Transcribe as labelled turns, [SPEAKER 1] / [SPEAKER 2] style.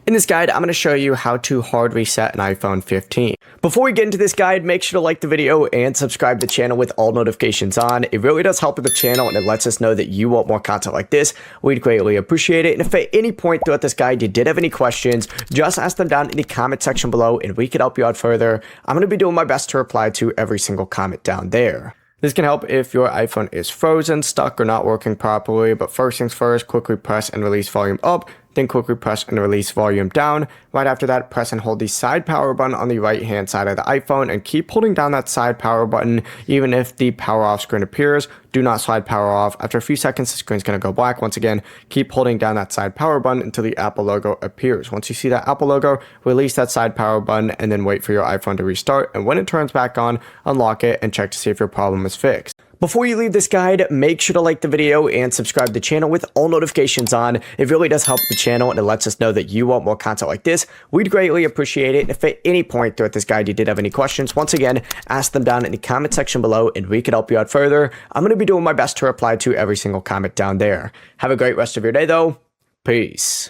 [SPEAKER 1] In this guide, I'm going to show you how to hard reset an iPhone 15. Before we get into this guide, make sure to like the video and subscribe to the channel with all notifications on. It really does help with the channel and it lets us know that you want more content like this. We'd greatly appreciate it. And if at any point throughout this guide you did have any questions, just ask them down in the comment section below and we can help you out further. I'm going to be doing my best to reply to every single comment down there. This can help if your iPhone is frozen, stuck, or not working properly, but first things first, quickly press and release volume up, then quickly press and release volume down. Right after that, press and hold the side power button on the right hand side of the iPhone and keep holding down that side power button even if the power off screen appears. Do not slide power off. After a few seconds, the screen's going to go black. Once again, keep holding down that side power button until the Apple logo appears. Once you see that Apple logo, release that side power button and then wait for your iPhone to restart. And when it turns back on, unlock it and check to see if your problem is fixed. Before you leave this guide, make sure to like the video and subscribe to the channel with all notifications on. It really does help the channel and it lets us know that you want more content like this. We'd greatly appreciate it. And if at any point throughout this guide you did have any questions, once again, ask them down in the comment section below and we can help you out further. I'm going to be doing my best to reply to every single comment down there. Have a great rest of your day though. Peace.